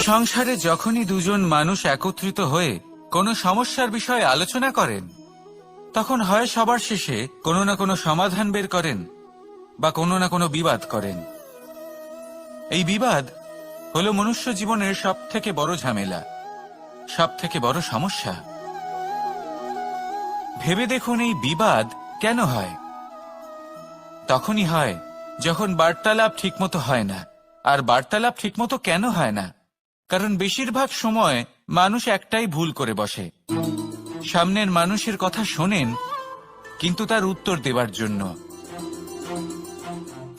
সংসারে যখনই দুজন মানুষ একত্রিত হয়ে কোনো সমস্যার বিষয়ে আলোচনা করেন, তখন হয় সবার শেষে কোনো না কোনো সমাধান বের করেন বা কোনো না কোনো বিবাদ করেন। এই বিবাদ হলো মনুষ্য জীবনের সব থেকে বড় ঝামেলা, সব থেকে বড় সমস্যা। ভেবে দেখুন, এই বিবাদ কেন হয়? তখনই হয় যখন বার্তালাপ ঠিকমতো হয় না। আর বার্তালাপ ঠিকমতো কেন হয় না? কারণ বেশিরভাগ সময় মানুষ একটাই ভুল করে বসে। সামনের মানুষের কথা শোনেন, কিন্তু তার উত্তর দেবার জন্য,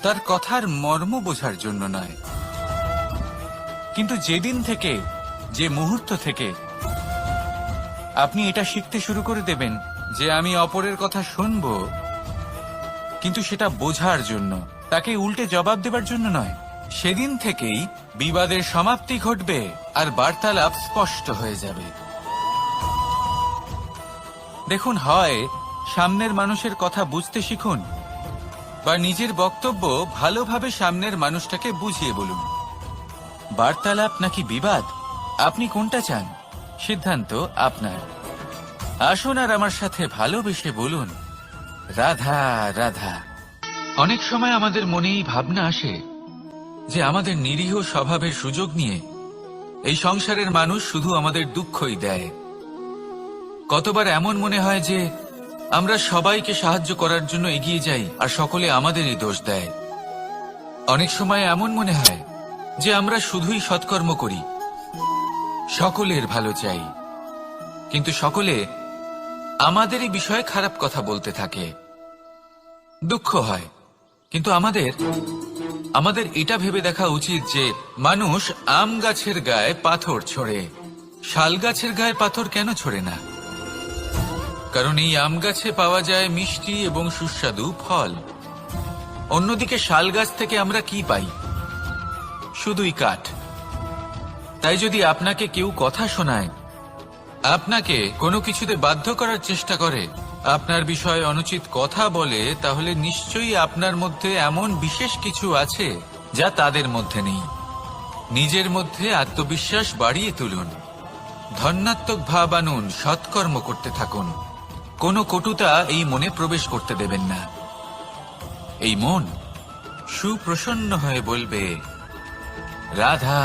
তার কথার মর্ম বোঝার জন্য নয়। কিন্তু যেদিন থেকে, যে মুহূর্ত থেকে আপনি এটা শিখতে শুরু করে দেবেন যে আমি অপরের কথা শুনব, কিন্তু সেটা বোঝার জন্য, তাকে উল্টে জবাব দেবার জন্য নয়, সেদিন থেকেই বিবাদের সমাপ্তি ঘটবে আর বার্তালাপ স্পষ্ট হয়ে যাবে। দেখুন, হয় সামনের মানুষের কথা বুঝতে শিখুন, বা নিজের বক্তব্য ভালোভাবে সামনের মানুষটাকে বুঝিয়ে বলুন। বার্তালাপ নাকি বিবাদ, আপনি কোনটা চান? সিদ্ধান্ত আপনার। আসুন আর আমার সাথে ভালোবেসে বলুন, রাধা রাধা। অনেক সময় আমাদের মনেই ভাবনা আসে যে আমাদের নিরীহ স্বভাবের সুযোগ নিয়ে এই সংসারের মানুষ শুধু আমাদের দুঃখই দেয়। কতবার এমন মনে হয় যে আমরা সবাইকে সাহায্য করার জন্য এগিয়ে যাই আর সকলে আমাদেরই দোষ দেয়। অনেক সময় এমন মনে হয় যে আমরা শুধুই সৎকর্ম করি, সকলের ভালো চাই, কিন্তু সকলে আমাদেরই বিষয়ে খারাপ কথা বলতে থাকে। দুঃখ হয়, কিন্তু আমাদের এটা ভেবে দেখা উচিত যে মানুষ আম গাছের গায়ে পাথর ছোড়ে, শাল গাছের গায়ে পাথর কেন ছোড়ে না? কারণ এই আম গাছে পাওয়া যায় মিষ্টি এবং সুস্বাদু ফল। অন্যদিকে শাল গাছ থেকে আমরা কি পাই? শুধুই কাঠ। তাই যদি আপনাকে কেউ কথা শোনায়, আপনাকে কোনো কিছুতে বাধ্য করার চেষ্টা করে, আপনার বিষয়ে অনুচিত কথা বলে, তাহলে নিশ্চয়ই আপনার মধ্যে এমন বিশেষ কিছু আছে যা তাদের মধ্যে নেই। নিজের মধ্যে আত্মবিশ্বাস বাড়িয়ে তুলুন, ধন্যাত্মক ভাব আনুন, সৎকর্ম করতে থাকুন। কোনো কটুতা এই মনে প্রবেশ করতে দেবেন না। এই মন সুপ্রসন্ন হয়ে বলবে, রাধা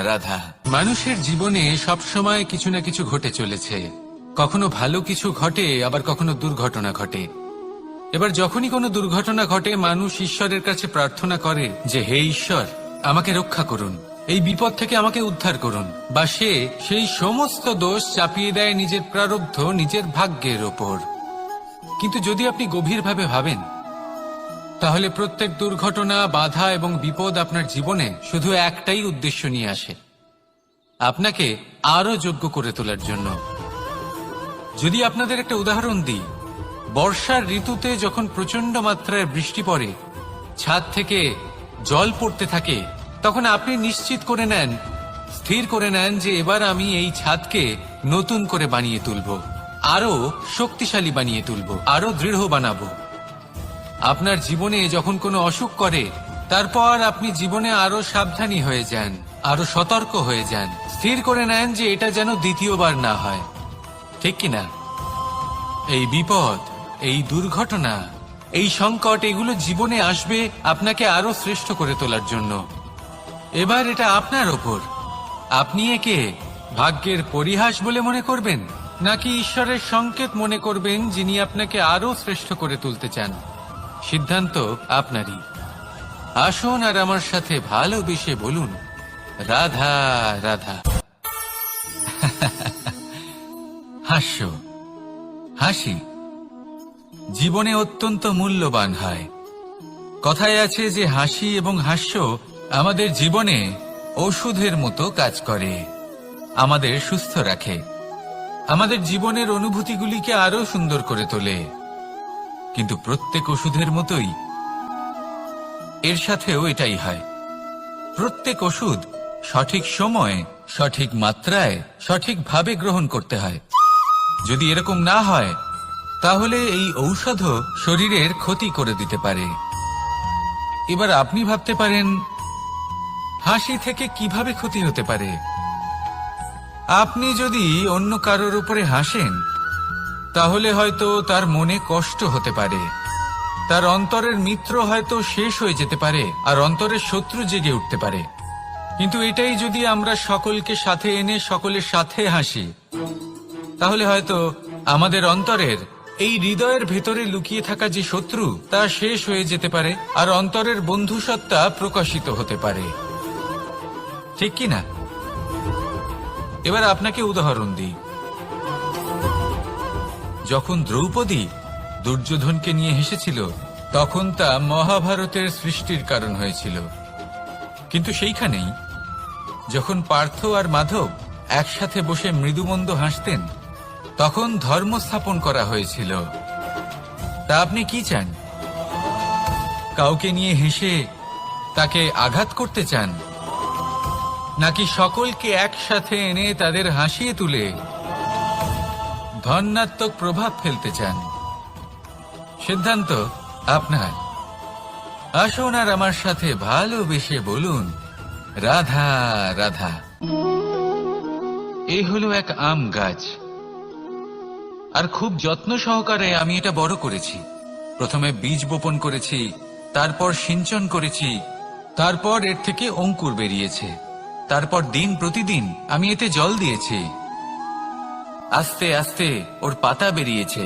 রাধা। মানুষের জীবনে সবসময় কিছু না কিছু ঘটে চলেছে। কখনো ভালো কিছু ঘটে, আবার কখনো দুর্ঘটনা ঘটে। এবার যখনই কোনো দুর্ঘটনা ঘটে, মানুষ ঈশ্বরের কাছে প্রার্থনা করে যে হে ঈশ্বর, আমাকে রক্ষা করুন, এই বিপদ থেকে আমাকে উদ্ধার করুন। বা সে সেই সমস্ত দোষ চাপিয়ে দেয় নিজের প্রারব্ধ, নিজের ভাগ্যের ওপর। কিন্তু যদি আপনি গভীরভাবে ভাবেন, তাহলে প্রত্যেক দুর্ঘটনা, বাধা এবং বিপদ আপনার জীবনে শুধু একটাই উদ্দেশ্য নিয়ে আসে, আপনাকে আরো যোগ্য করে তোলার জন্য। যদি আপনাদের একটা উদাহরণ দিই, বর্ষার ঋতুতে যখন প্রচন্ড মাত্রায় বৃষ্টি পড়ে, ছাদ থেকে জল পড়তে থাকে, তখন আপনি নিশ্চিত করে নেন, স্থির করে নেন যে এবার আমি এই ছাদকে নতুন করে বানিয়ে তুলব, আরো শক্তিশালী বানিয়ে তুলব, আরো দৃঢ় বানাবো। আপনার জীবনে যখন কোনো অসুখ করে, তারপর আপনি জীবনে আরো সাবধানী হয়ে যান, আরো সতর্ক হয়ে যান, স্থির করে নেন যে এটা যেন দ্বিতীয়বার না হয়। ঠিক কিনা? এই বিপদ, এই দুর্ঘটনা, এই সংকট, এগুলো জীবনে আসবে আপনাকে আরো শ্রেষ্ঠ করে তোলার জন্য। এবার এটা আপনার ওপর। আপনি একে ভাগ্যের পরিহাস বলে মনে করবেন, নাকি ঈশ্বরের সংকেত মনে করবেন, যিনি আপনাকে আরো শ্রেষ্ঠ করে তুলতে চান? সিদ্ধান্ত আপনারই। আসুন আর আমার সাথে ভালোবেসে বলুন, রাধা রাধা। হাস্য, হাসি জীবনে অত্যন্ত মূল্যবান হয়। কথায় আছে যে হাসি এবং হাস্য আমাদের জীবনে ওষুধের মতো কাজ করে, আমাদের সুস্থ রাখে, আমাদের জীবনের অনুভূতিগুলিকে আরো সুন্দর করে তোলে। কিন্তু প্রত্যেক ওষুধের মতোই এর সাথেও এটাই হয়। প্রত্যেক ওষুধ সঠিক সময়ে, সঠিক মাত্রায়, সঠিকভাবে গ্রহণ করতে হয়। যদি এরকম না হয়, তাহলে এই ঔষধও শরীরের ক্ষতি করে দিতে পারে। এবার আপনি ভাবতে পারেন, হাসি থেকে কিভাবে ক্ষতি হতে পারে? আপনি যদি অন্য কারোর উপরে হাসেন তাহলে হয়তো তার মনে কষ্ট হতে পারে, তার অন্তরের মিত্র হয়তো শেষ হয়ে যেতে পারে আর অন্তরের শত্রু জেগে উঠতে পারে। কিন্তু এটাই যদি আমরা সকলকে সাথে এনে সকলের সাথে হাসি, তাহলে হয়তো আমাদের অন্তরের এই হৃদয়ের ভেতরে লুকিয়ে থাকা যে শত্রু তা শেষ হয়ে যেতে পারে আর অন্তরের বন্ধুসত্তা প্রকাশিত হতে পারে। ঠিক কি না? এবার আপনাকে উদাহরণ দিই। যখন দ্রৌপদী দুর্যোধনকে নিয়ে হেসেছিল তখন তা মহাভারতের সৃষ্টির কারণ হয়েছিল। কিন্তু সেইখানেই যখন পার্থ আর মাধব একসাথে বসে মৃদুমন্দ হাসতেন তখন ধর্ম স্থাপন করা হয়েছিল। তা আপনি কি চান? কাউকে নিয়ে হেসে তাকে আঘাত করতে চান, নাকি সকলকে একসাথে এনে তাদের হাসিয়ে তুলে ধনাত্মক প্রভাব ফেলতে চান? সিদ্ধান্ত আপনার। আসুন আর আমার সাথে ভালোবেসে বলুন, রাধা রাধা। এই হলো এক আম গাছ, আর খুব যত্ন সহকারে আমি এটা বড় করেছি। প্রথমে বীজ বপন করেছি, তারপর সিঞ্চন করেছি, তারপর এর থেকে অঙ্কুর বেরিয়েছে, তারপর দিন প্রতিদিন আমি এতে জল দিয়েছি। আস্তে আস্তে ওর পাতা বেরিয়েছে,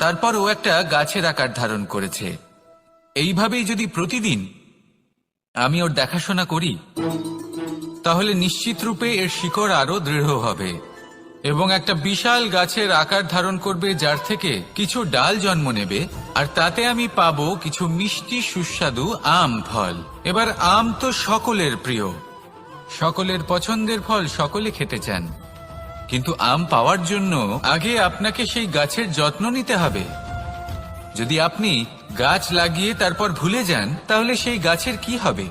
তারপর ও একটা গাছের আকার ধারণ করেছে। এইভাবেই যদি প্রতিদিন আমি ওর দেখাশোনা করি তাহলে নিশ্চিত রূপে এর শিকড় আরো দৃঢ় হবে এবং একটা বিশাল গাছের আকার ধারণ করবে, যার থেকে কিছু ডাল জন্ম নেবে আর তাতে আমি পাবো কিছু মিষ্টি সুস্বাদু আম ফল। এবার আম তো সকলের প্রিয়, সকলের পছন্দের ফল, সকলে খেতে চান। কিন্তু আম পাওয়ার জন্য আগে আপনাকে সেই গাছের যত্ন নিতে হবে। যদি আপনি গাছ লাগিয়ে তারপর ভুলে যান তাহলে সেই গাছের কি হবে?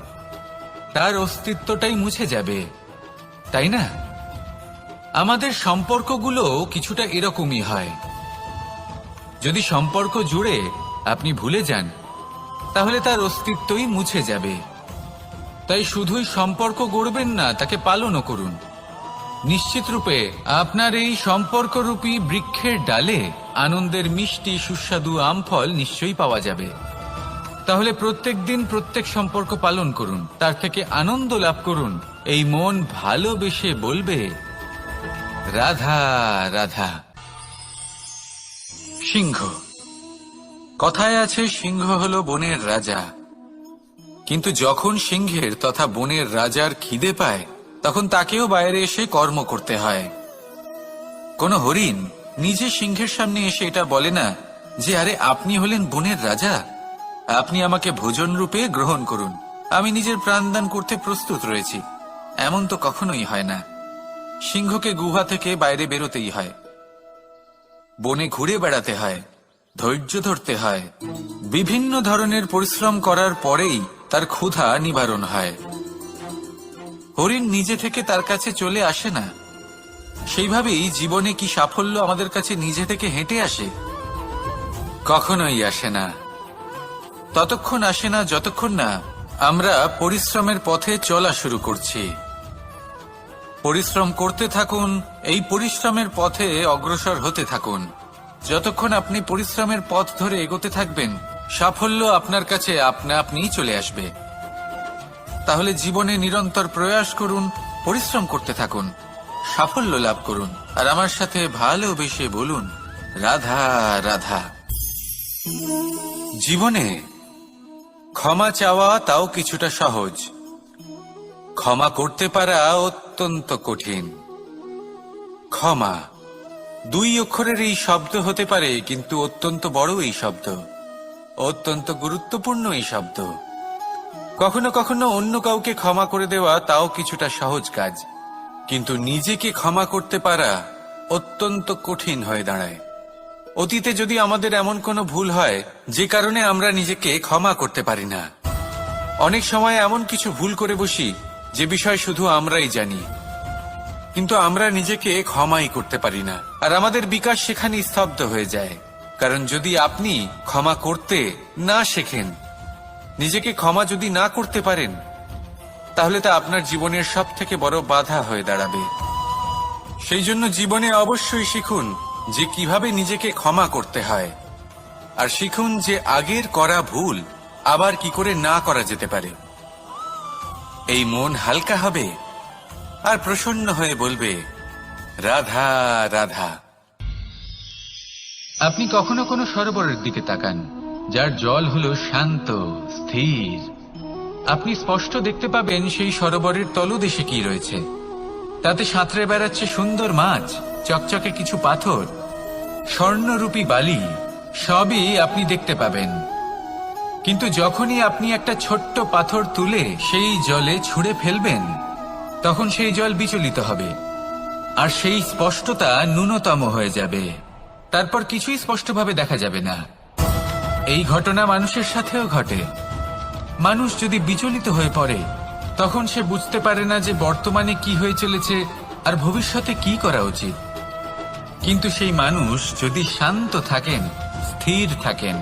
তার অস্তিত্বটাই মুছে যাবে, তাই না? আমাদের সম্পর্কগুলো কিছুটা এরকমই হয়। যদি সম্পর্ক জুড়ে আপনি ভুলে যান তাহলে তার অস্তিত্বই মুছে যাবে। তাই শুধুই সম্পর্ক গড়বেন না, তাকে পালনও করুন। নিশ্চিত রূপে আপনার এই সম্পর্করূপী বৃক্ষের ডালে আনন্দের মিষ্টি সুস্বাদু আম ফল নিশ্চয়ই পাওয়া যাবে। তাহলে প্রত্যেক দিন প্রত্যেক সম্পর্ক পালন করুন, তার থেকে আনন্দ লাভ করুন। এই মন ভালোবেসে বলবে, রাধা রাধা। সিংহ। কথায় আছে সিংহ হলো বনের রাজা, কিন্তু যখন সিংহের তথা বনের রাজার খিদে পায় তখন তাকেও বাইরে এসে কর্ম করতে হয়। কোন হরিণ নিজে সিংহের সামনে এসে এটা বলে না যে, আরে আপনি হলেন বনের রাজা, আপনি আমাকে ভোজন রূপে গ্রহণ করুন, আমি নিজের প্রাণদান করতে প্রস্তুত রয়েছি। এমন তো কখনোই হয় না। সিংহকে গুহা থেকে বাইরে বেরোতেই হয়, বনে ঘুরে বেড়াতে হয়, ধৈর্য ধরতে হয়, বিভিন্ন ধরনের পরিশ্রম করার পরেই তার ক্ষুধা নিবারণ হয়। হরিণ নিজে থেকে তার কাছে চলে আসে না। সেইভাবেই জীবনে কি সাফল্য আমাদের কাছে নিজে থেকে হেঁটে আসে? কখনোই আসে না। ততক্ষণ আসে না যতক্ষণ না আমরা পরিশ্রমের পথে চলা শুরু করছি। পরিশ্রম করতে থাকুন, এই পরিশ্রমের পথে অগ্রসর হতে থাকুন। যতক্ষণ আপনি পরিশ্রমের পথ ধরে এগোতে থাকবেন, সাফল্য আপনার কাছে আপনা আপনিই চলে আসবে। তাহলে জীবনে নিরন্তর প্রয়াস করুন, পরিশ্রম করতে থাকুন, সাফল্য লাভ করুন, আর আমার সাথে ভালোবেসে বলুন, রাধা রাধা। জীবনে ক্ষমা চাওয়া তাও কিছুটা সহজ, ক্ষমা করতে পারা অত্যন্ত কঠিন। ক্ষমা দুই অক্ষরের এই শব্দ হতে পারে, কিন্তু অত্যন্ত বড় এই শব্দ, অত্যন্ত গুরুত্বপূর্ণ এই শব্দ। কখনো কখনো অন্য কাউকে ক্ষমা করে দেওয়া তাও কিছুটা সহজ কাজ, কিন্তু নিজেকে ক্ষমা করতে পারা অত্যন্ত কঠিন হয়ে দাঁড়ায়। অতীতে যদি আমাদের এমন কোনো ভুল হয় যে কারণে আমরা নিজেকে ক্ষমা করতে পারি না, অনেক সময় এমন কিছু ভুল করে বসি যে বিষয় শুধু আমরাই জানি, কিন্তু আমরা নিজেকে ক্ষমাই করতে পারি না, আর আমাদের বিকাশ সেখানে স্তব্ধ হয়ে যায়। কারণ যদি আপনি ক্ষমা করতে না শেখেন, নিজেকে ক্ষমা যদি না করতে পারেন, তাহলে তা আপনার জীবনের সব থেকে বড় বাধা হয়ে দাঁড়াবে। সেই জন্য জীবনে অবশ্যই শিখুন যে কিভাবে নিজেকে ক্ষমা করতে হয়, আর শিখুন যে আগের করা ভুল আবার কি করে না করা যেতে পারে। এই মন হালকা হবে আর প্রসন্ন হয়ে বলবে, রাধা রাধা। আপনি কখনো কোনো সরোবরের দিকে তাকান যার জল হলো শান্ত, স্থির। আপনি স্পষ্ট দেখতে পাবেন সেই সরোবরের তলদেশে কি রয়েছে। তাতে সাঁতরে বেড়াচ্ছে সুন্দর মাছ, চকচকে কিছু পাথর, স্বর্ণরূপী বালি, সবই আপনি দেখতে পাবেন। কিন্তু যখনই আপনি একটা ছোট্ট পাথর তুলে সেই জলে ছুঁড়ে ফেলবেন, তখন সেই জল বিচলিত হবে আর সেই স্পষ্টতা ন্যূনতম হয়ে যাবে। তারপর কিছুই স্পষ্টভাবে দেখা যাবে না। এই ঘটনা মানুষের সাথেও ঘটে। মানুষ যদি বিচলিত হয়ে পড়ে, তখন সে বুঝতে পারে না যে বর্তমানে কি হয়ে চলেছে আর ভবিষ্যতে কি করা উচিত। কিন্তু সেই মানুষ যদি শান্ত থাকেন, স্থির থাকেন,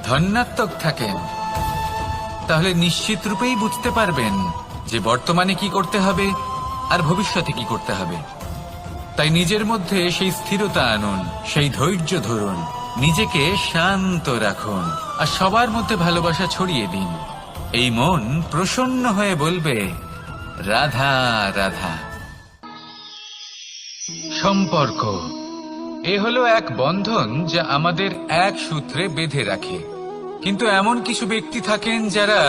ধন্যাত্মক থাকেন, তাহলে নিশ্চিত রূপেই বুঝতে পারবেন যে বর্তমানে কি করতে হবে আর ভবিষ্যতে কি করতে হবে। তাই নিজের মধ্যে সেই স্থিরতা আনুন, সেই ধৈর্য ধরুন, নিজেকে শান্ত রাখুন আর সবার মধ্যে ভালোবাসা ছড়িয়ে দিন। এই মন প্রসন্ন হয়ে বলবে, রাধা রাধা। সম্পর্ক এ হলো এক বন্ধন যা আমাদের এক সূত্রে বেঁধে রাখে। কিন্তু এমন কিছু ব্যক্তি থাকেন যারা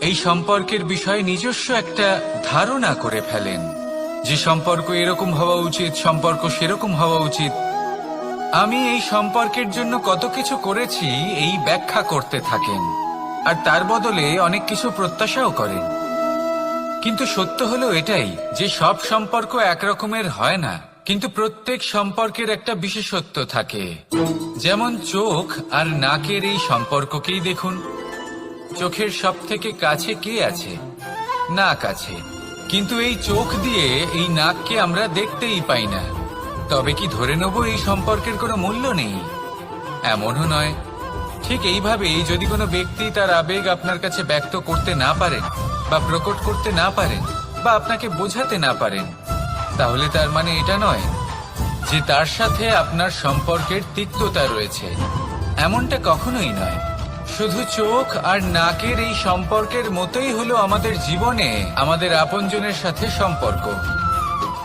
এই সম্পর্কের বিষয়ে নিজস্ব একটা ধারণা করে ফেলেন যে সম্পর্ক এরকম হওয়া উচিত, সম্পর্ক সেরকম হওয়া উচিত। আমি এই সম্পর্কের জন্য কত কিছু করেছি এই ব্যাখ্যা করতে থাকেন আর তার বদলে অনেক কিছু প্রত্যাশাও করেন। কিন্তু সত্য হলো এটাই যে সব সম্পর্ক একরকমের হয় না, কিন্তু প্রত্যেক সম্পর্কের একটা বিশেষত্ব থাকে। যেমন চোখ আর নাকের এই সম্পর্ককেই দেখুন। চোখের সব থেকে কাছে কে আছে? নাক আছে। কিন্তু এই চোখ দিয়ে এই নাককে আমরা দেখতেই পাই না। তবে কি ধরে নেব এই সম্পর্কের কোনো মূল্য নেই? এমনও নয়। ঠিক এইভাবেই যদি কোনো ব্যক্তি তার আবেগ আপনার কাছে ব্যক্ত করতে না পারেন বা প্রকট করতে না পারেন বা আপনাকে বোঝাতে না পারেন, তাহলে তার মানে এটা নয় যে তার সাথে আপনার সম্পর্কের তিক্ততা রয়েছে। এমনটা কখনোই নয়। শুধু চোখ আর নাকের এই সম্পর্কের মতোই হলো আমাদের জীবনে আমাদের আপনজনের সাথে সম্পর্ক।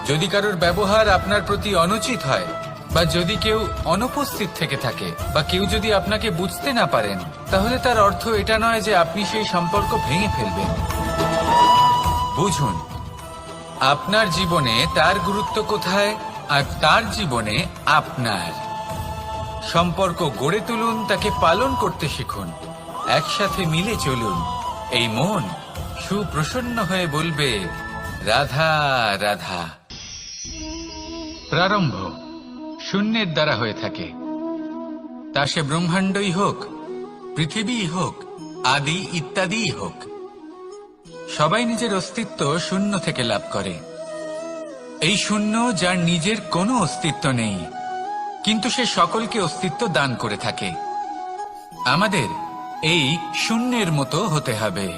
যদি কারোর ব্যবহার আপনার প্রতি অনুচিত হয় বা যদি কেউ অনুপস্থিত থেকে থাকে বা কেউ যদি আপনাকে বুঝতে না পারেন, তাহলে তার অর্থ এটা নয় যে আপনি সেই সম্পর্ক ভেঙে ফেলবেন। বুঝুন, আপনার জীবনে তার গুরুত্ব কোথায় আর তার জীবনে আপনার। সম্পর্ক গড়ে তুলুন, তাকে পালন করতে শিখুন, একসাথে মিলে চলুন। এই মন সুপ্রসন্ন হয়ে বলবে, রাধা রাধা। প্রারম্ভ শূন্যের দ্বারা হয়ে থাকে। তা সে ব্রহ্মাণ্ডই হোক, পৃথিবীই হোক, আদি ইত্যাদিই হোক। সবাই নিজের অস্তিত্ব শূন্য থেকে লাভ করে। এই শূন্য যার নিজের কোনো অস্তিত্ব নেই, কিন্তু সে সকলকে অস্তিত্ব দান করে থাকে। আমাদের এই শূন্যের মতো হতে হবে।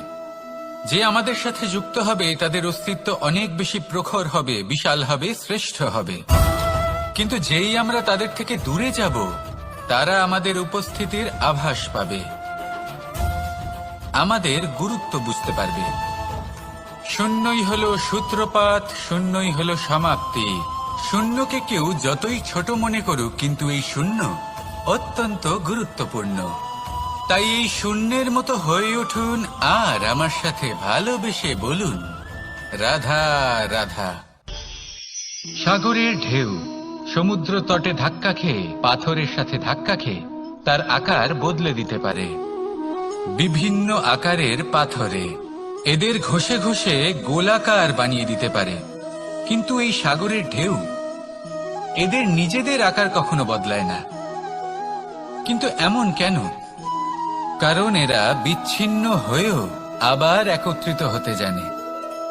যে আমাদের সাথে যুক্ত হবে তাদের অস্তিত্ব অনেক বেশি প্রখর হবে, বিশাল হবে, শ্রেষ্ঠ হবে। কিন্তু যেই আমরা তাদের থেকে দূরে যাব, তারা আমাদের উপস্থিতির আভাস পাবে, আমাদের গুরুত্ব বুঝতে পারবে। শূন্যই হলো সূত্রপাত, শূন্যই হলো সমাপ্তি। শূন্যকে কেউ যতই ছোট মনে করুক, কিন্তু এই শূন্য অত্যন্ত গুরুত্বপূর্ণ। তাই এই শূন্যের মতো হয়ে উঠুন আর আমার সাথে ভালোবেসে বলুন, রাধা রাধা। সাগরের ঢেউ সমুদ্র তটে ধাক্কা খেয়ে, পাথরের সাথে ধাক্কা খেয়ে তার আকার বদলে দিতে পারে। বিভিন্ন আকারের পাথরে এদের ঘষে ঘষে গোলাকার বানিয়ে দিতে পারে। কিন্তু এই সাগরের ঢেউ এদের নিজেদের আকার কখনো বদলায় না। কিন্তু এমন কেন? কারণ এরা বিচ্ছিন্ন হয়েও আবার একত্রিত হতে জানে।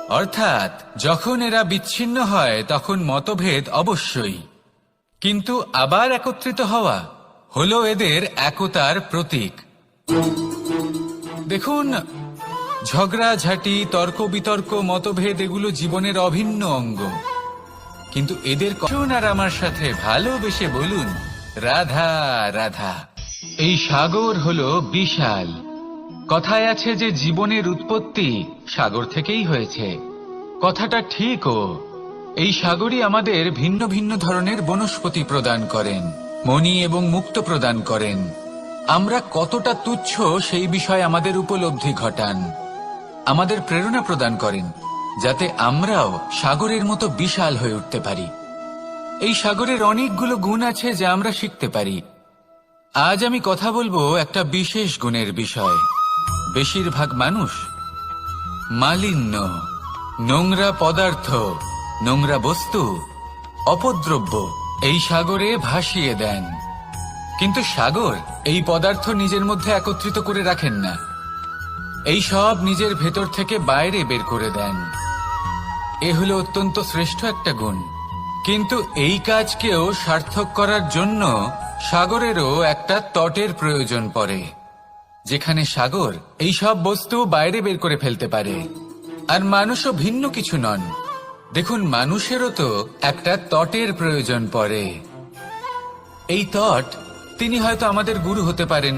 অর্থাৎ যখন এরা বিচ্ছিন্ন হয় তখন মতভেদ অবশ্যই, কিন্তু আবার একত্রিত হওয়া হলো এদের একতার প্রতীক। দেখুন, ঝগড়াঝাঁটি, তর্ক বিতর্ক, মতভেদ এগুলো জীবনের অভিন্ন অঙ্গ। কিন্তু এদের শুন আর আমার সাথে ভালোবেসে বলুন, রাধা রাধা। এই সাগর হলো বিশাল। কথায় আছে যে জীবনের উৎপত্তি সাগর থেকেই হয়েছে। কথাটা ঠিকও। এই সাগরই আমাদের ভিন্ন ভিন্ন ধরনের বনস্পতি প্রদান করেন, মণি এবং মুক্ত প্রদান করেন। আমরা কতটা তুচ্ছ সেই বিষয়ে আমাদের উপলব্ধি ঘটান, আমাদের প্রেরণা প্রদান করেন, যাতে আমরাও সাগরের মতো বিশাল হয়ে উঠতে পারি। এই সাগরের অনেকগুলো গুণ আছে যা আমরা শিখতে পারি। আজ আমি কথা বলবো একটা বিশেষ গুণের বিষয়। বেশিরভাগ মানুষ মালিন্য, নোংরা পদার্থ, নোংরা বস্তু, অপদ্রব্য এই সাগরে ভাসিয়ে দেন। কিন্তু সাগর এই পদার্থ নিজের মধ্যে একত্রিত করে রাখেন না, এই সব নিজের ভেতর থেকে বাইরে বের করে দেন। এ হলো অত্যন্ত শ্রেষ্ঠ একটা গুণ। কিন্তু এই কাজকেও সার্থক করার জন্য সাগরেরও একটা তটের প্রয়োজন পড়ে, যেখানে সাগর এই সব বস্তু বাইরে বের করে ফেলতে পারে। আর মানুষও ভিন্ন কিছু নন। দেখুন, মানুষেরও তো একটা তটের প্রয়োজন পড়ে। এই তট, তিনি হয়তো আমাদের গুরু হতে পারেন,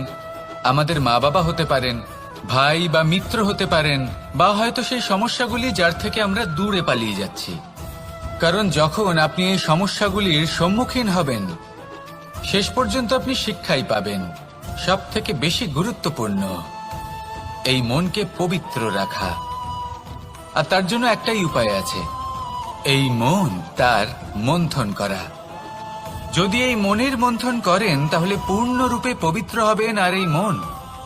আমাদের মা বাবা হতে পারেন, ভাই বা মিত্র হতে পারেন, বা হয়তো সেই সমস্যাগুলি যার থেকে আমরা দূরে পালিয়ে যাচ্ছি। কারণ যখন আপনি এই সমস্যাগুলির সম্মুখীন হবেন, শেষ পর্যন্ত আপনি শিক্ষাই পাবেন। সব থেকে বেশি গুরুত্বপূর্ণ এই মনকে পবিত্র রাখা। আর তার জন্য একটাই উপায় আছে, এই মন তার মন্থন করা। যদি এই মনের মন্থন করেন তাহলে পূর্ণরূপে পবিত্র হবেন। আর এই মন,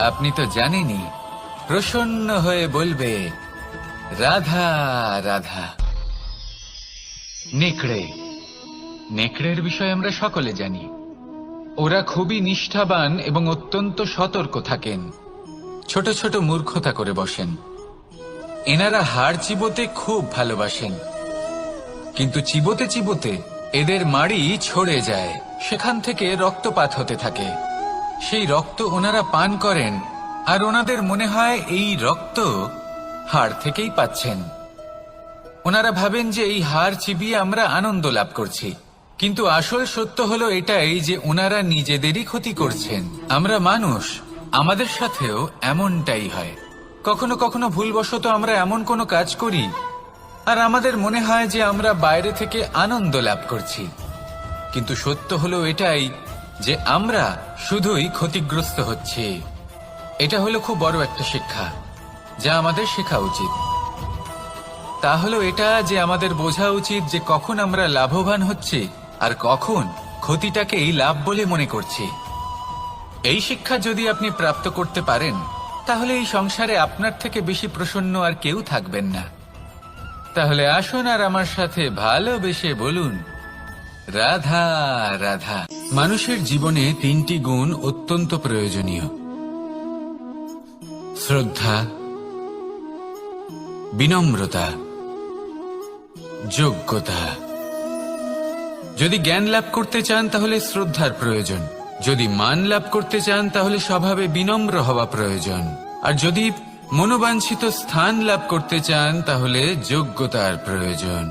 আপনি তো জানেনই, প্রসন্ন হয়ে বলবে, রাধা রাধা। নেকড়ে, নেকড়ের বিষয়ে আমরা সকলে জানি। ওরা খুবই নিষ্ঠাবান এবং অত্যন্ত সতর্ক থাকেন। ছোট ছোট মূর্খতা করে বসেন। এনারা হাড় চিবোতে খুব ভালোবাসেন, কিন্তু চিবোতে চিবোতে এদের মাড়ি ছড়ে যায়, সেখান থেকে রক্তপাত হতে থাকে। সেই রক্ত ওনারা পান করেন, আর ওনাদের মনে হয় এই রক্ত হাড় থেকেই পাচ্ছেন। ওনারা ভাবেন যে এই হাড় চিবিয়ে আমরা আনন্দ লাভ করছি, কিন্তু আসল সত্য হলো এটাই যে ওনারা নিজেদেরই ক্ষতি করছেন। আমরা মানুষ, আমাদের সাথেও এমনটাই হয়। কখনো কখনো ভুলবশত আমরা এমন কোনো কাজ করি, আর আমাদের মনে হয় যে আমরা বাইরে থেকে আনন্দ লাভ করছি, কিন্তু সত্য হলো এটাই যে আমরা শুধুই ক্ষতিগ্রস্ত হচ্ছি। এটা হলো খুব বড় একটা শিক্ষা, যা আমাদের শেখা উচিত। তা হলো এটা যে আমাদের বোঝা উচিত যে কখন আমরা লাভবান হচ্ছি আর কখন ক্ষতিটাকেই লাভ বলে মনে করছি। এই শিক্ষা যদি আপনি প্রাপ্ত করতে পারেন, তাহলে এই সংসারে আপনার থেকে বেশি প্রসন্ন আর কেউ থাকবেন না। তাহলে আসুন আর আমার সাথে ভালোবেসে বলুন, রাধা রাধা। মানুষের জীবনে তিনটি গুণ অত্যন্ত প্রয়োজনীয়: শ্রদ্ধা, বিনম্রতা, যোগ্যতা। যদি জ্ঞান লাভ করতে চান তাহলে শ্রদ্ধার প্রয়োজন, যদি মান লাভ করতে চান তাহলে স্বভাবে বিনম্র হওয়া প্রয়োজন, আর যদি মনোবাঞ্ছিত স্থান লাভ করতে চান তাহলে যোগ্যতার প্রয়োজন।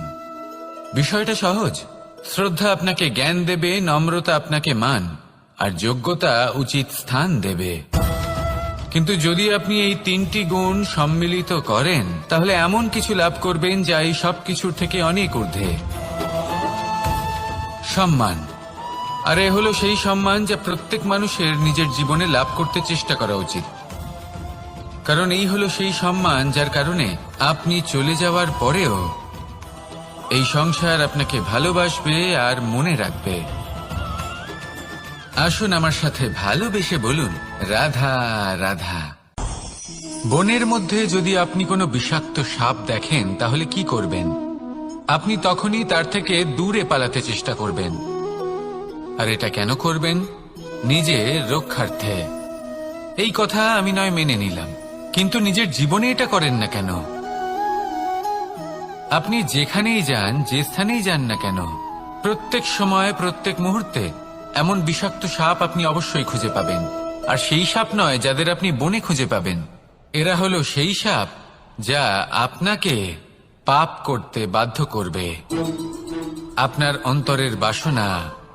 বিষয়টা সহজ। শ্রদ্ধা আপনাকে জ্ঞান দেবে, নম্রতা আপনাকে মান, আর যোগ্যতা উচিত স্থান দেবে। কিন্তু যদি আপনি এই তিনটি গুণ সম্মিলিত করেন, তাহলে এমন কিছু লাভ করবেন যা এই সব কিছুর থেকে অনেক ঊর্ধ্বে। সম্মান। আর এ হলো সেই সম্মান যা প্রত্যেক মানুষের নিজের জীবনে লাভ করতে চেষ্টা করা উচিত। কারণ এই হলো সেই সম্মান যার কারণে আপনি চলে যাওয়ার পরেও এই সংসার আপনাকে ভালোবাসবে আর মনে রাখবে। আসুন আমার সাথে ভালোবেসে বলুন, রাধা রাধা। বনের মধ্যে যদি আপনি কোনো বিষাক্ত সাপ দেখেন তাহলে কি করবেন? আপনি তখনই তার থেকে দূরে পালাতে চেষ্টা করবেন। আর এটা কেন করবেন? নিজের রক্ষার্থে। এই কথা আমি নয় মেনে নিলাম, কিন্তু নিজের জীবনে এটা করেন না কেন? আপনি যেখানেই যান, যে স্থানেই যান না কেন, প্রত্যেক সময় প্রত্যেক মুহূর্তে এমন বিষাক্ত সাপ আপনি অবশ্যই খুঁজে পাবেন। আর সেই সাপ নয় যাদের আপনি বনে খুঁজে পাবেন, এরা হলো সেই সাপ যা আপনাকে পাপ করতে বাধ্য করবে। আপনার অন্তরের বাসনা,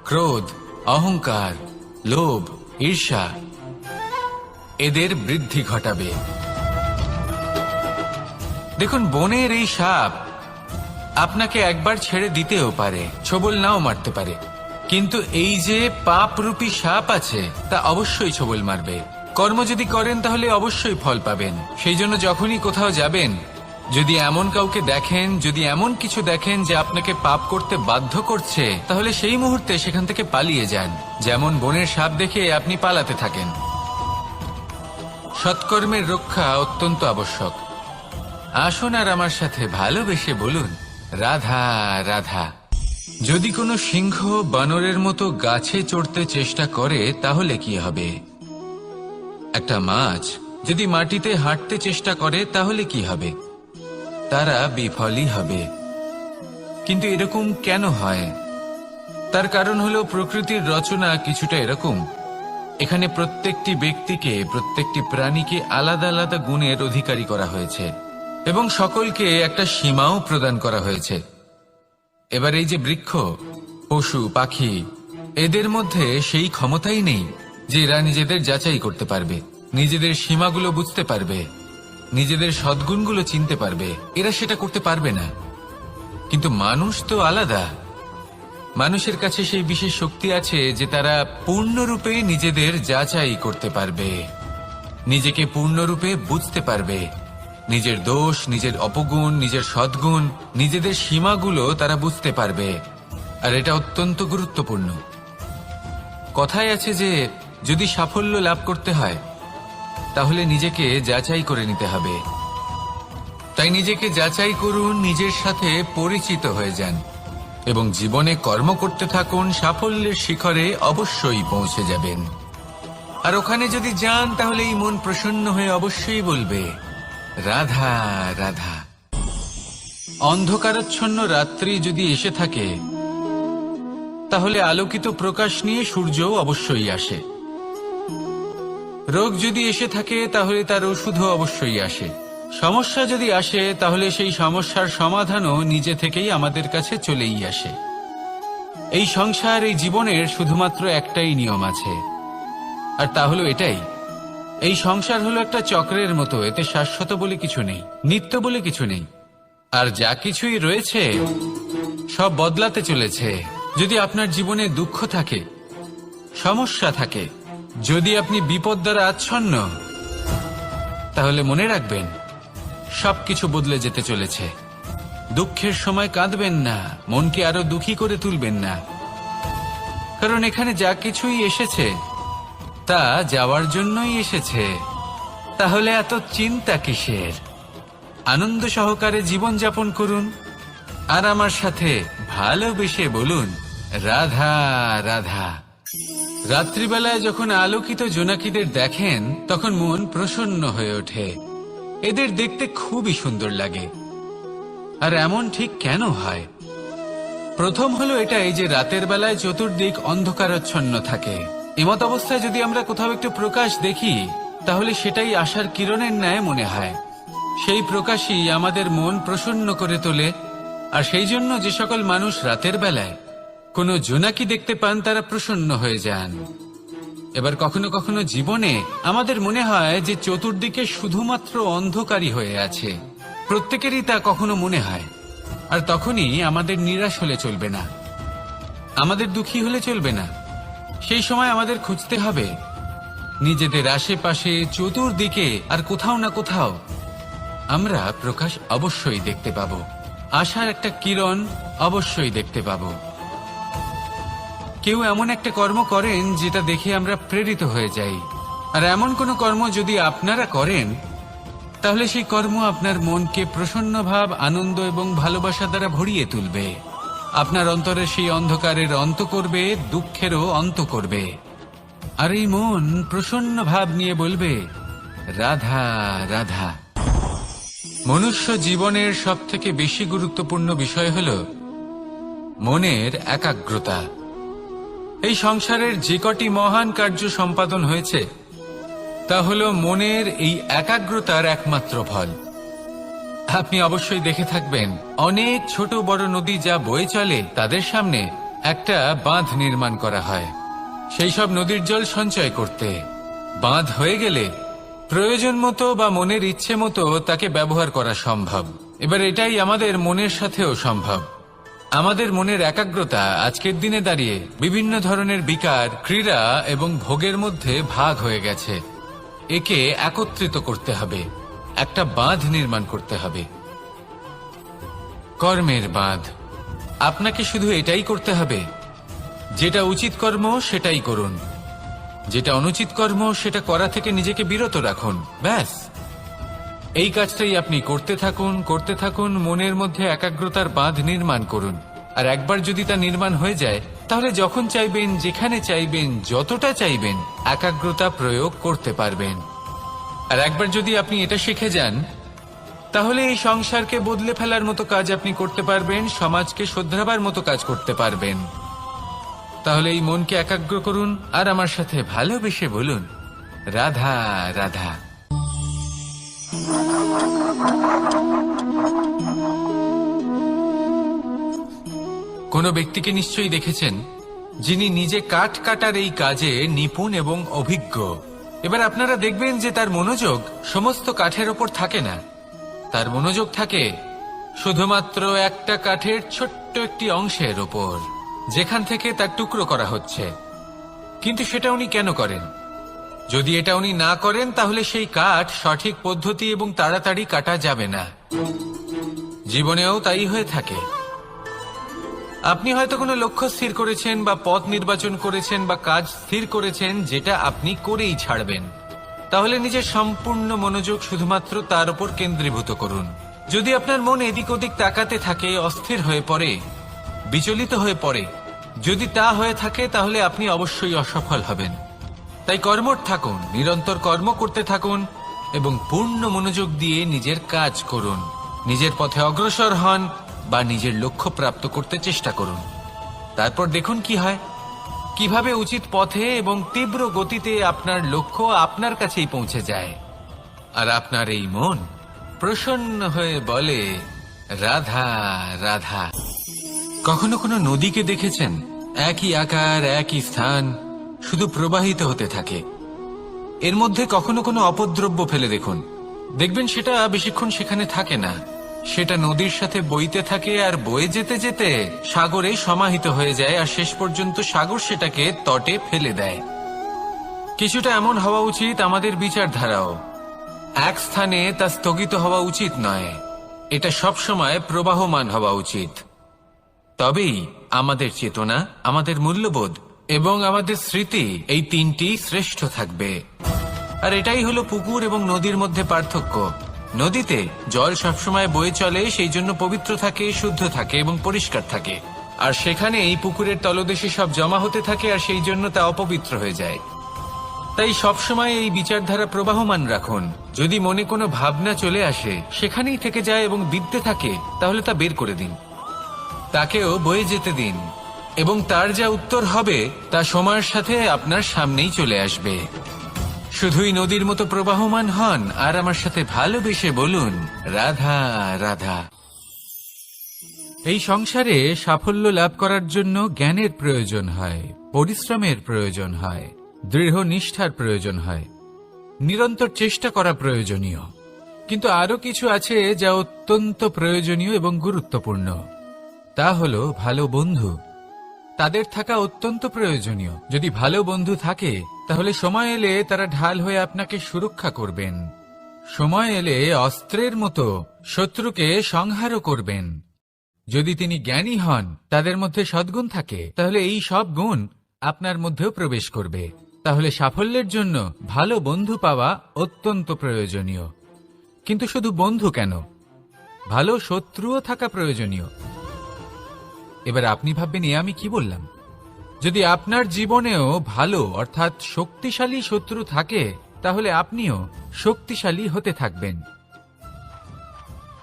ক্রোধ, অহংকার, লোভ, ঈর্ষা এদের বৃদ্ধি ঘটাবে। দেখুন, বনের এই সাপ আপনাকে একবার ছেড়ে দিতেও পারে, ছোবল নাও মারতে পারে, কিন্তু এই যে পাপরূপী সাপ আছে তা অবশ্যই ছোবল মারবে। কর্ম যদি করেন তাহলে অবশ্যই ফল পাবেন। সেই জন্য যখনই কোথাও যাবেন, যদি এমন কাউকে দেখেন, যদি এমন কিছু দেখেন যে আপনাকে পাপ করতে বাধ্য করছে, তাহলে সেই মুহূর্তে সেখান থেকে পালিয়ে যান। যেমন বনের সাপ দেখে আপনি পালাতে থাকেন। সৎকর্মের রক্ষা অত্যন্ত আবশ্যক। আসুন আর আমার সাথে ভালোবেসে বলুন, রাধা রাধা। যদি কোনো সিংহ বানরের মতো গাছে চড়তে চেষ্টা করে তাহলে কি হবে? একটা মাছ যদি মাটিতে হাঁটতে চেষ্টা করে তাহলে কি হবে? তারা বিফলই হবে। কিন্তু এরকম কেন হয়? তার কারণ হলো প্রকৃতির রচনা কিছুটা এরকম। এখানে প্রত্যেকটি ব্যক্তিকে, প্রত্যেকটি প্রাণীকে আলাদা আলাদা গুণের অধিকারী করা হয়েছে এবং সকলকে একটা সীমাও প্রদান করা হয়েছে। এবার এই যে বৃক্ষ, পশু, পাখি, এদের মধ্যে সেই ক্ষমতাই নেই যে এরা নিজেদের যাচাই করতে পারবে, নিজেদের সীমাগুলো বুঝতে পারবে, নিজেদের সদ্গুণগুলো চিনতে পারবে। এরা সেটা করতে পারবে না। কিন্তু মানুষ তো আলাদা। মানুষের কাছে সেই বিশেষ শক্তি আছে যে তারা পূর্ণরূপে নিজেদের যাচাই করতে পারবে, নিজেকে পূর্ণরূপে বুঝতে পারবে, নিজের দোষ, নিজের অপগুণ, নিজের সদ্গুণ, নিজেদের সীমাগুলো তারা বুঝতে পারবে। আর এটা অত্যন্ত গুরুত্বপূর্ণ। কথায় আছে যে যদি সাফল্য লাভ করতে হয় তাহলে নিজেকে যাচাই করে নিতে হবে। তাই নিজেকে যাচাই করুন, নিজের সাথে পরিচিত হয়ে যান এবং জীবনে কর্ম করতে থাকুন। সাফল্যের শিখরে অবশ্যই পৌঁছে যাবেন। আর ওখানে যদি যান তাহলে এই মন প্রসন্ন হয়ে অবশ্যই বলবে, রাধা রাধা। অন্ধকারাচ্ছন্ন রাত্রি যদি এসে থাকে তাহলে আলোকিত প্রকাশ নিয়ে সূর্যও অবশ্যই আসে। রোগ যদি এসে থাকে তাহলে তার ওষুধও অবশ্যই আসে। সমস্যা যদি আসে তাহলে সেই সমস্যার সমাধানও নিজে থেকেই আমাদের কাছে চলেই আসে। এই সংসার, এই জীবনের শুধুমাত্র একটাই নিয়ম আছে, আর তা হলো এটাই, এই সংসার হলো একটা চক্রের মতো। এতে শাশ্বত বলে কিছু নেই, নিত্য বলে কিছু নেই। আর যা কিছুই রয়েছে সব বদলাতে চলেছে। যদি আপনার জীবনে দুঃখ থাকে, সমস্যা থাকে, যদি আপনি বিপদ দ্বারা আচ্ছন্ন, তাহলে মনে রাখবেন সবকিছু বদলে যেতে চলেছে। দুঃখের সময় কাঁদবেন না, মনকে আরো দুঃখী করে তুলবেন না, কারণ এখানে যা কিছুই এসেছে তা যাওয়ার জন্যই এসেছে। তাহলে এত চিন্তা কিসের? আনন্দ সহকারে জীবন যাপন করুন আর আমার সাথে ভালোবেসে বলুন, রাধা রাধা। রাত্রিবেলায় যখন আলোকিত জোনাকিদের দেখেন তখন মন প্রসন্ন হয়ে ওঠে। এদের দেখতে খুবই সুন্দর লাগে। আর এমন ঠিক কেন হয়? প্রথম হলো এটাই যে রাতের বেলায় চতুর্দিক অন্ধকারাচ্ছন্ন থাকে। এমত অবস্থায় যদি আমরা কোথাও একটু প্রকাশ দেখি তাহলে সেটাই আশার কিরণের ন্যায় মনে হয়। সেই প্রকাশই আমাদের মন প্রসন্ন করে তোলে। আর সেই জন্য যে সকল মানুষ রাতের বেলায় কোনো জোনাকি দেখতে পান তারা প্রসন্ন হয়ে যান। এবার কখনো কখনো জীবনে আমাদের মনে হয় যে চতুর্দিকে শুধুমাত্র অন্ধকারই হয়ে আছে। প্রত্যেকেরই তা কখনো মনে হয়। আর তখনই আমাদের নিরাশ হলে চলবে না, আমাদের দুঃখী হলে চলবে না। সেই সময় আমাদের খুঁজতে হবে নিজেদের আশেপাশে, চতুর্দিকে আর কোথাও না কোথাও আমরা প্রকাশ অবশ্যই দেখতে পাব, আশার একটা কিরণ অবশ্যই দেখতে পাব। কেউ এমন একটা কর্ম করেন যেটা দেখে আমরা প্রেরিত হয়ে যাই। আর এমন কোনো কর্ম যদি আপনারা করেন তাহলে সেই কর্ম আপনার মনকে প্রসন্ন ভাব, আনন্দ এবং ভালোবাসা দ্বারা ভরিয়ে তুলবে। আপনার অন্তরে সেই অন্ধকারের অন্ত করবে, দুঃখেরও অন্ত করবে। আর এই মন প্রসন্ন ভাব নিয়ে বলবে, রাধা রাধা। মনুষ্য জীবনের সবথেকে বেশি গুরুত্বপূর্ণ বিষয় হল মনের একাগ্রতা। এই সংসারের যে কটি মহান কার্য সম্পাদন হয়েছে তা হল মনের এই একাগ্রতার একমাত্র ফল। আপনি অবশ্যই দেখে থাকবেন অনেক ছোট বড় নদী যা বয়ে চলে তাদের সামনে একটা বাঁধ নির্মাণ করা হয় সেই সব নদীর জল সঞ্চয় করতে। বাঁধ হয়ে গেলে প্রয়োজন মতো বা মনের ইচ্ছে মতো তাকে ব্যবহার করা সম্ভব। এবার এটাই আমাদের মনের সাথেও সম্ভব। আমাদের মনের একাগ্রতা আজকের দিনে দাঁড়িয়ে বিভিন্ন ধরনের বিকার, ক্রীড়া এবং ভোগের মধ্যে ভাগ হয়ে গেছে। একে একত্রিত করতে হবে, একটা বাঁধ নির্মাণ করতে হবে, কর্মের বাঁধ। আপনাকে শুধু এটাই করতে হবে, যেটা উচিত কর্ম সেটাই করুন, যেটা অনুচিত কর্ম সেটা করা থেকে নিজেকে বিরত রাখুন। ব্যাস, এই কাজটাই আপনি করতে থাকুন, মনের মধ্যে একাগ্রতার বাঁধ নির্মাণ করুন। আর একবার যদি তা নির্মাণ হয়ে যায়, তাহলে যখন চাইবেন, যেখানে চাইবেন, যতটা চাইবেন একাগ্রতা প্রয়োগ করতে পারবেন। আর একবার যদি আপনি এটা শিখে যান, তাহলে এই সংসারকে বদলে ফেলার মতো কাজ আপনি করতে পারবেন, সমাজকে শোধরাবার মতো কাজ করতে পারবেন। তাহলে এই মনকে একাগ্র করুন আর আমার সাথে ভালোবেসে বলুন, রাধা রাধা। কোনো ব্যক্তিকে নিশ্চয়ই দেখেছেন যিনি নিজে কাঠ কাটার এই কাজে নিপুণ এবং অভিজ্ঞ। এবার আপনারা দেখবেন যে তার মনোযোগ সমস্ত কাঠের ওপর থাকে না, তার মনোযোগ থাকে শুধুমাত্র একটা কাঠের ছোট্ট একটি অংশের ওপর, যেখান থেকে তার টুকরো করা হচ্ছে। কিন্তু সেটা উনি কেন করেন? যদি এটা উনি না করেন তাহলে সেই কাঠ সঠিক পদ্ধতি এবং তাড়াতাড়ি কাটা যাবে না। জীবনেও তাই হয়ে থাকে। আপনি হয়তো কোনো লক্ষ্য স্থির করেছেন বা পথ নির্বাচন করেছেন বা কাজ স্থির করেছেন যেটা আপনি করেই ছাড়বেন। তাহলে নিজের সম্পূর্ণ মনোযোগ শুধুমাত্র তার উপর কেন্দ্রীভূত করুন। যদি আপনার মন এদিক ওদিক তাকাতে থাকে, অস্থির হয়ে পড়ে, বিচলিত হয়ে পড়ে, যদি তা হয়ে থাকে তাহলে আপনি অবশ্যই অসফল হবেন। তাই কর্মঠ থাকুন, নিরন্তর কর্ম করতে থাকুন এবং পূর্ণ মনোযোগ দিয়ে নিজের কাজ করুন। নিজের পথে অগ্রসর হন বা নিজের লক্ষ্য প্রাপ্ত করতে চেষ্টা করুন। তারপর দেখুন কি হয়, কিভাবে উচিত পথে এবং তীব্র গতিতে আপনার লক্ষ্য আপনার কাছেই পৌঁছে যায়। আর আপনার এই মন প্রসন্ন হয়ে বলে, রাধা রাধা। কখনো কোনো নদীকে দেখেছেন? একই আকার, একই স্থান, শুধু প্রবাহিত হতে থাকে। এর মধ্যে কখনো কোনো অপদ্রব্য ফেলে দেখুন, দেখবেন সেটা বেশিক্ষণ সেখানে থাকে না। সেটা নদীর সাথে বইতে থাকে আর বয়ে যেতে যেতে সাগরে সমাহিত হয়ে যায়, আর শেষ পর্যন্ত সাগর সেটাকে তটে ফেলে দেয়। কিছুটা এমন হওয়া উচিত আমাদের বিচারধারাও। এক স্থানে তা স্থগিত হওয়া উচিত নয়, এটা সবসময় প্রবাহমান হওয়া উচিত। তবেই আমাদের চেতনা, আমাদের মূল্যবোধ এবং আমাদের স্মৃতি, এই তিনটি শ্রেষ্ঠ থাকবে। আর এটাই হলো পুকুর এবং নদীর মধ্যে পার্থক্য। নদীতে জল সবসময় বয়ে চলে, সেই জন্য পবিত্র থাকে, শুদ্ধ থাকে এবং পরিষ্কার থাকে। আর সেখানে এই পুকুরের তলদেশে সব জমা হতে থাকে আর সেই জন্য তা অপবিত্র হয়ে যায়। তাই সবসময় এই বিচারধারা প্রবাহমান রাখুন। যদি মনে কোনো ভাবনা চলে আসে, সেখানেই থেকে যায় এবং বিদ্যে থাকে, তাহলে তা বের করে দিন, তাকেও বয়ে যেতে দিন, এবং তার যা উত্তর হবে তা সময়ের সাথে আপনার সামনেই চলে আসবে। শুধুই নদীর মতো প্রবাহমান হন আর আমার সাথে ভালোবেসে বলুন, রাধা রাধা। এই সংসারে সাফল্য লাভ করার জন্য জ্ঞানের প্রয়োজন হয়, পরিশ্রমের প্রয়োজন হয়, দৃঢ় নিষ্ঠার প্রয়োজন হয়, নিরন্তর চেষ্টা করা প্রয়োজনীয়। কিন্তু আরো কিছু আছে যা অত্যন্ত প্রয়োজনীয় এবং গুরুত্বপূর্ণ। তা হলো ভালো বন্ধু। তাদের থাকা অত্যন্ত প্রয়োজনীয়। যদি ভালো বন্ধু থাকে তাহলে সময় এলে তারা ঢাল হয়ে আপনাকে সুরক্ষা করবেন। সময় এলে অস্ত্রের মতো শত্রুকে সংহারও করবেন। যদি তিনি জ্ঞানী হন, তাদের মধ্যে সদ্গুণ থাকে, তাহলে এই সব গুণ আপনার মধ্যেও প্রবেশ করবে। তাহলে সাফল্যের জন্য ভালো বন্ধু পাওয়া অত্যন্ত প্রয়োজনীয়। কিন্তু শুধু বন্ধু কেন, ভালো শত্রুও থাকা প্রয়োজনীয়। এবার আপনি ভাববেন, এ আমি কি বললাম? যদি আপনার জীবনেও ভালো অর্থাৎ শক্তিশালী শত্রু থাকে, তাহলে আপনিও শক্তিশালী হতে থাকবেন।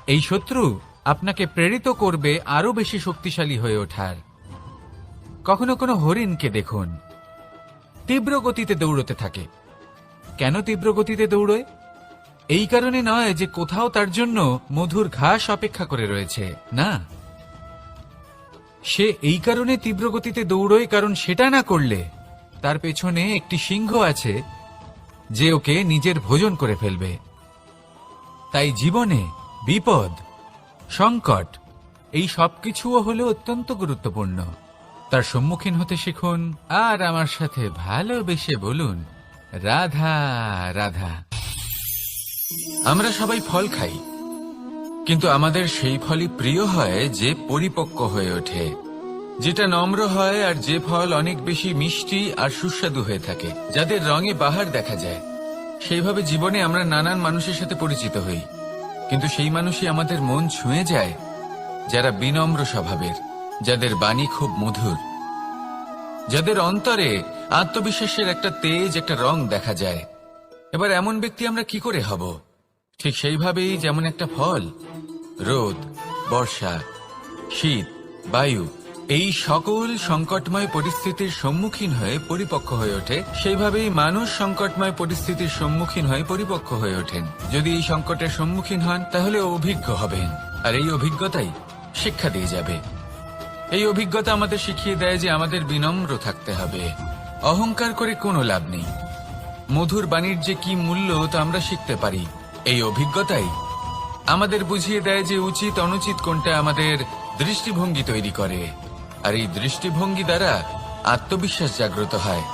এই শত্রু আপনাকে প্রেরিত করবে আরো বেশি শক্তিশালী হয়ে ওঠার। কখনো কোনো হরিণকে দেখুন, তীব্র গতিতে দৌড়তে থাকে। কেন তীব্র গতিতে দৌড়য়? এই কারণে নয় যে কোথাও তার জন্য মধুর ঘাস অপেক্ষা করে রয়েছে, না। সে এই কারণে তীব্র গতিতে দৌড়য় কারণ সেটা না করলে তার পেছনে একটি সিংহ আছে যে ওকে নিজের ভোজন করে ফেলবে। তাই জীবনে বিপদ, সংকট এই সবকিছুও হলো অত্যন্ত গুরুত্বপূর্ণ। তার সম্মুখীন হতে শিখুন আর আমার সাথে ভালোবেসে বলুন, রাধা রাধা। আমরা সবাই ফল খাই, কিন্তু আমাদের সেই ফলই প্রিয় হয় যে পরিপক্ক হয়ে ওঠে, যেটা নম্র হয়, আর যে ফল অনেক বেশি মিষ্টি আর সুস্বাদু হয়ে থাকে, যাদের রঙে বাহার দেখা যায়। সেইভাবে জীবনে আমরা নানান মানুষের সাথে পরিচিত হই, কিন্তু সেই মানুষই আমাদের মন ছুঁয়ে যায় যারা বিনম্র স্বভাবের, যাদের বাণী খুব মধুর, যাদের অন্তরে আত্মবিশ্বাসের একটা তেজ, একটা রং দেখা যায়। এবার এমন ব্যক্তি আমরা কি করে হব? ঠিক সেইভাবেই যেমন একটা ফল রোদ, বর্ষা, শীত, বায়ু এই সকল সংকটময় পরিস্থিতির সম্মুখীন হয়ে পরিপক্ক হয়ে ওঠে, সেইভাবেই মানুষ সংকটময় পরিস্থিতির সম্মুখীন হয়ে পরিপক্ক হয়ে ওঠেন। যদি এই সংকটের সম্মুখীন হন তাহলে অভিজ্ঞ হবেন, আর এই অভিজ্ঞতাই শিক্ষা দিয়ে যাবে। এই অভিজ্ঞতা আমাদের শিখিয়ে দেয় যে আমাদের বিনম্র থাকতে হবে। অহংকার করে কোনো লাভ নেই। মধুর বাণীর যে কি মূল্য তা আমরা শিখতে পারি। এই অভিজ্ঞতাই আমাদের বুঝিয়ে দেয় যে উচিত অনুচিত কোনটা, আমাদের দৃষ্টিভঙ্গি তৈরি করে, আর এই দৃষ্টিভঙ্গি দ্বারা আত্মবিশ্বাস জাগ্রত হয়।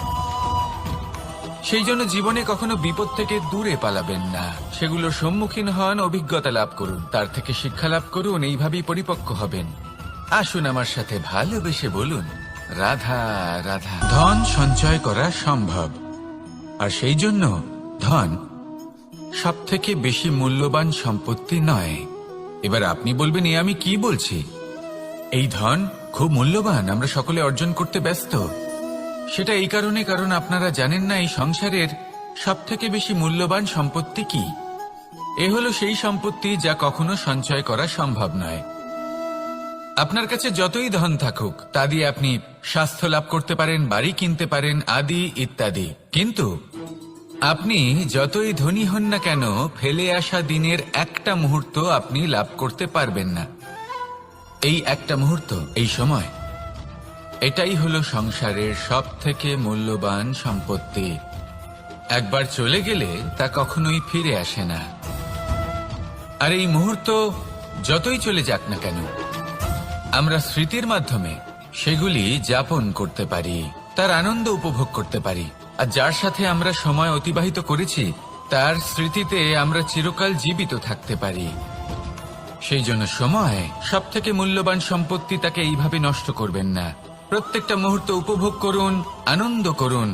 সেই জন্য জীবনে কখনো বিপদ থেকে দূরে পালাবেন না, সেগুলোর সম্মুখীন হন, অভিজ্ঞতা লাভ করুন, তার থেকে শিক্ষা লাভ করুন, এইভাবেই পরিপক্ক হবেন। আসুন আমার সাথে ভালোবেসে বলুন, রাধা রাধা। ধন সঞ্চয় করা সম্ভব, আর সেই জন্য ধন সবথেকে বেশি মূল্যবান সম্পত্তি নয়। এবার আপনি বলবেন, এ আমি কি বলছি? এই ধন খুব মূল্যবান, আমরা সকলে অর্জন করতে ব্যস্ত। সেটা এই কারণে কারণ আপনারা জানেন না এই সংসারের সবথেকে বেশি মূল্যবান সম্পত্তি কি। এ হলো সেই সম্পত্তি যা কখনো সঞ্চয় করা সম্ভব নয়। আপনার কাছে যতই ধন থাকুক তা দিয়ে আপনি স্বাস্থ্য লাভ করতে পারেন, বাড়ি কিনতে পারেন, আদি ইত্যাদি, কিন্তু আপনি যতই ধনী হন না কেন ফেলে আসা দিনের একটা মুহূর্ত আপনি লাভ করতে পারবেন না। এই একটা মুহূর্ত, এই সময়, এটাই হলো সংসারের সবথেকে মূল্যবান সম্পত্তি। একবার চলে গেলে তা কখনোই ফিরে আসে না। আর এই মুহূর্ত যতই চলে যাক না কেন আমরা স্মৃতির মাধ্যমে সেগুলি যাপন করতে পারি, তার আনন্দ উপভোগ করতে পারি, আর যার সাথে আমরা সময় অতিবাহিত করেছি তার স্মৃতিতে আমরা চিরকাল জীবিত থাকতে পারি। সেই জন্য সময় সবথেকে মূল্যবান সম্পত্তি, তাকে এইভাবে নষ্ট করবেন না। প্রত্যেকটা মুহূর্ত উপভোগ করুন, আনন্দ করুন,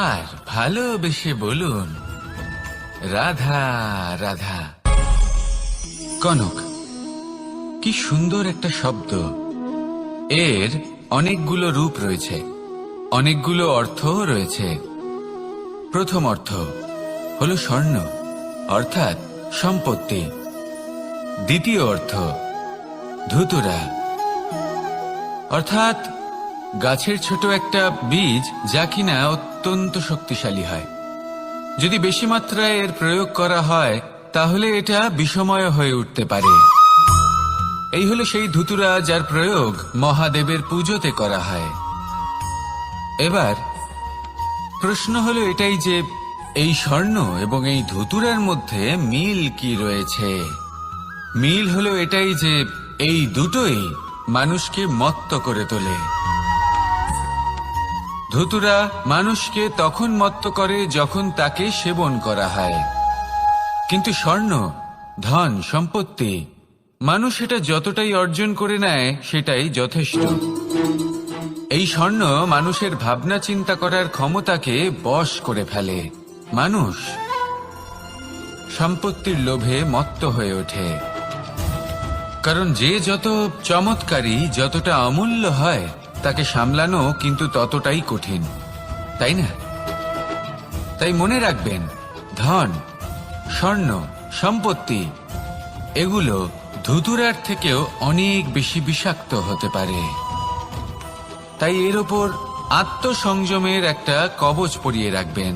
আর ভালোবেসে বলুন, রাধা রাধা। কনক, কি সুন্দর একটা শব্দ। এর অনেকগুলো রূপ রয়েছে, অনেকগুলো অর্থ রয়েছে। প্রথম অর্থ হলো স্বর্ণ, অর্থাৎ সম্পত্তি। দ্বিতীয় অর্থ ধুতুরা, অর্থাৎ গাছের ছোট একটা বীজ যা কিনা অত্যন্ত শক্তিশালী হয়। যদি বেশি মাত্রায় এর প্রয়োগ করা হয় তাহলে এটা বিষময় হয়ে উঠতে পারে। এই হলো সেই ধুতুরা যার প্রয়োগ মহাদেবের পুজোতে করা হয়। এবার প্রশ্ন হলো এটাই যে এই স্বর্ণ এবং এই ধুতুরার মধ্যে মিল কি রয়েছে। মিল হলো এটাই যে এই দুটোই মানুষকে মত্ত করে তোলে। ধুতুরা মানুষকে তখন মত্ত করে যখন তাকে সেবন করা হয়, কিন্তু স্বর্ণ, ধন, সম্পত্তি, মানুষ এটা যতটাই অর্জন করে নেয় সেটাই যথেষ্ট। এই স্বর্ণ মানুষের ভাবনা চিন্তা করার ক্ষমতাকে বশ করে ফেলে। মানুষ সম্পত্তির লোভে মত্ত হয়ে ওঠে, কারণ যে যত চমৎকারী, যতটা অমূল্য হয় তাকে সামলানো কিন্তু ততটাই কঠিন, তাই না? তাই মনে রাখবেন, ধন, স্বর্ণ, সম্পত্তি এগুলো ধুতুরার থেকেও অনেক বেশি বিষাক্ত হতে পারে। তাই এর ওপর আত্মসংযমের একটা কবচ পরিয়ে রাখবেন।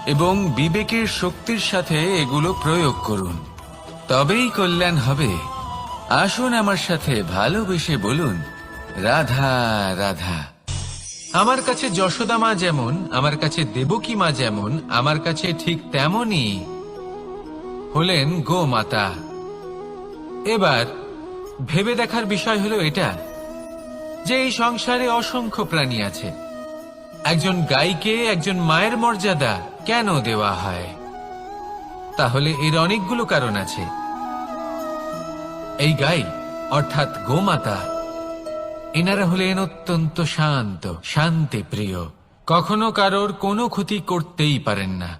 এবং বিবেকের শক্তির সাথে এগুলো প্রয়োগ করুন, তবেই কল্যাণ হবে। আসুন আমার সাথে ভালোবেসে বলুন, রাধা রাধা। আমার কাছে যশোদা মা যেমন, আমার কাছে দেবকী মা যেমন, আমার কাছে ঠিক তেমনই হলেন গোমাতা। এবার ভেবে দেখার বিষয় হলো এটা যে এই সংসারে অসংখ্য প্রাণী আছে, একজন গাইকে একজন মায়ের মর্যাদা কেন দেওয়া হয়? তাহলে এর অনেকগুলো কারণ আছে। এই গাই অর্থাৎ গোমাতা, এনারা হলেন অত্যন্ত শান্ত, শান্তি প্রিয়, কখনো কারোর কোনো ক্ষতি করতেই পারেন না।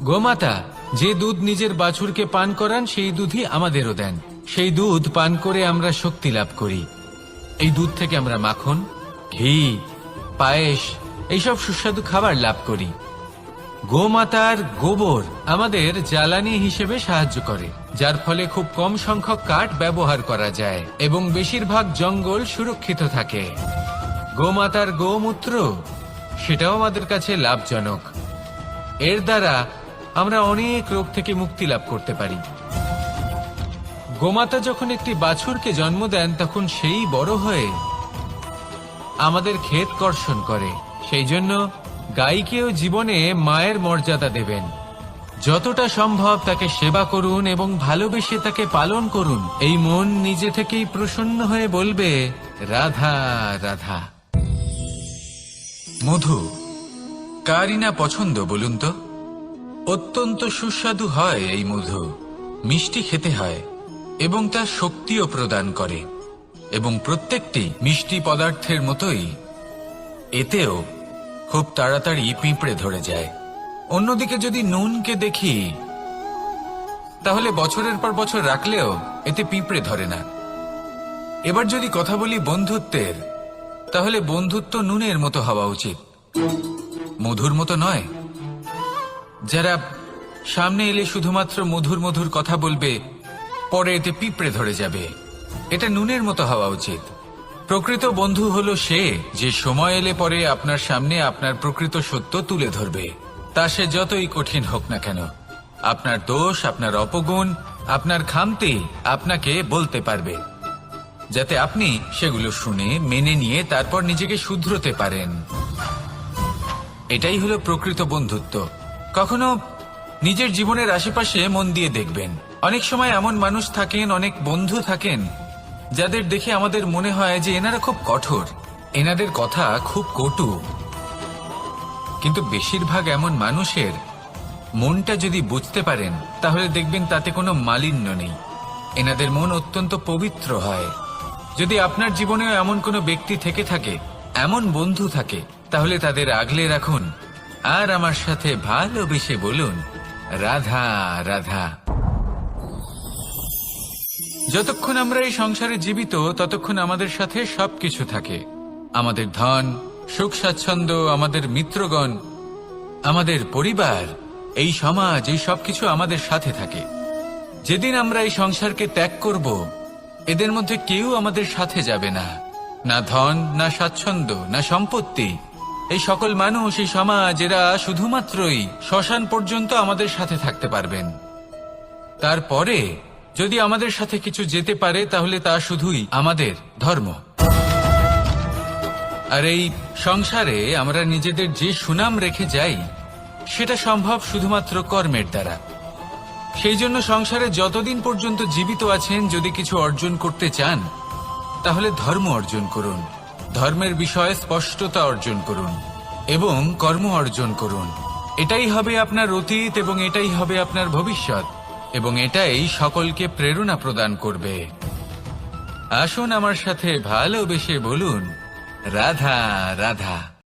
গোমাতা যে দুধ নিজের বাছুরকে পান করান সেই দুধই আমাদেরও দেন। সেই দুধ পান করে আমরা শক্তি লাভ করি। এই দুধ থেকে আমরা মাখন, ঘি, পায়েস এইসব সুস্বাদু খাবার লাভ করি। গোমাতার গোবর আমাদের জ্বালানি হিসেবে সাহায্য করে, যার ফলে খুব কম সংখ্যক কাঠ ব্যবহার করা যায় এবং বেশিরভাগ জঙ্গল সুরক্ষিত থাকে। গোমাতার গোমূত্র সেটাও আমাদের কাছে লাভজনক। এর দ্বারা আমরা অনেক রোগ থেকে মুক্তি লাভ করতে পারি। গোমাতা যখন একটি বাছুরকে জন্ম দেন তখন সেই বড় হয়ে আমাদের ক্ষেত কর্ষণ করে। সেই জন্য গাইকেও জীবনে মায়ের মর্যাদা দেবেন। যতটা সম্ভব তাকে সেবা করুন এবং ভালোবেসে তাকে পালন করুন। এই মন নিজে থেকেই প্রসন্ন হয়ে বলবে, রাধা রাধা। মধু কারই না পছন্দ বলুন তো? অত্যন্ত সুস্বাদু হয় এই মধু, মিষ্টি খেতে হয় এবং তা শক্তিও প্রদান করে। এবং প্রত্যেকটি মিষ্টি পদার্থের মতোই এতেও খুব তাড়াতাড়ি পিঁপড়ে ধরে যায়। অন্যদিকে যদি নুনকে দেখি তাহলে বছরের পর বছর রাখলেও এতে পিঁপড়ে ধরে না। এবার যদি কথা বলি বন্ধুত্বের, তাহলে বন্ধুত্ব নুনের মতো হওয়া উচিত, মধুর মতো নয়। যারা সামনে এলে শুধুমাত্র মধুর মধুর কথা বলবে, পরে এতে পিঁপড়ে ধরে যাবে, এটা নুনের মতো হওয়া উচিত। প্রকৃত বন্ধু হলো সে যে সময় এলে পরে আপনার সামনে আপনার প্রকৃত সত্য তুলে ধরবে, তা সে যতই কঠিন হোক না কেন। আপনার দোষ, আপনার অপগুণ, আপনার খামতি আপনাকে বলতে পারবে, যাতে আপনি সেগুলো শুনে মেনে নিয়ে তারপর নিজেকে শুধরোতে পারেন। এটাই হলো প্রকৃত বন্ধুত্ব। কখনো নিজের জীবনের আশেপাশে মন দিয়ে দেখবেন, অনেক সময় এমন মানুষ থাকেন, অনেক বন্ধু থাকেন যাদের দেখে আমাদের মনে হয় যে এনারা খুব কঠোর, এনাদের কথা খুব কটু। কিন্তু বেশিরভাগ এমন মানুষের মনটা যদি বুঝতে পারেন তাহলে দেখবেন তাতে কোনো মালিন্য নেই। এনাদের মন অত্যন্ত পবিত্র হয়। যদি আপনার জীবনেও এমন কোনো ব্যক্তি থেকে থাকে, এমন বন্ধু থাকে, তাহলে তাদের আগলে রাখুন আর আমার সাথে ভালোবেসে বলুন, রাধা রাধা। যতক্ষণ আমরা এই সংসারে জীবিত ততক্ষণ আমাদের সাথে সবকিছু থাকে। আমাদের ধন, সুখ স্বাচ্ছন্দ্য, আমাদের মিত্রগণ, আমাদের পরিবার, এই সমাজ, এই সবকিছু আমাদের সাথে থাকে। যেদিন আমরা এই সংসারকে ত্যাগ করব, এদের মধ্যে কেউ আমাদের সাথে যাবে না। না ধন, না স্বাচ্ছন্দ্য, না সম্পত্তি। এই সকল মানুষ, এই সমাজ, এরা শুধুমাত্রই শ্মশান পর্যন্ত আমাদের সাথে থাকতে পারবেন। তারপরে যদি আমাদের সাথে কিছু যেতে পারে তাহলে তা শুধুই আমাদের ধর্ম। আর এই সংসারে আমরা নিজেদের যে সুনাম রেখে যাই সেটা সম্ভব শুধুমাত্র কর্মের দ্বারা। সেই জন্য সংসারে যতদিন পর্যন্ত জীবিত আছেন, যদি কিছু অর্জন করতে চান তাহলে ধর্ম অর্জন করুন, ধর্মের বিষয়ে স্পষ্টতা অর্জন করুন এবং কর্ম অর্জন করুন। এটাই হবে আপনার অতীত এবং এটাই হবে আপনার ভবিষ্যৎ, এবং এটাই সকলকে প্রেরণা প্রদান করবে। আসুন আমার সাথে ভালোবেসে বলুন, রাধা রাধা।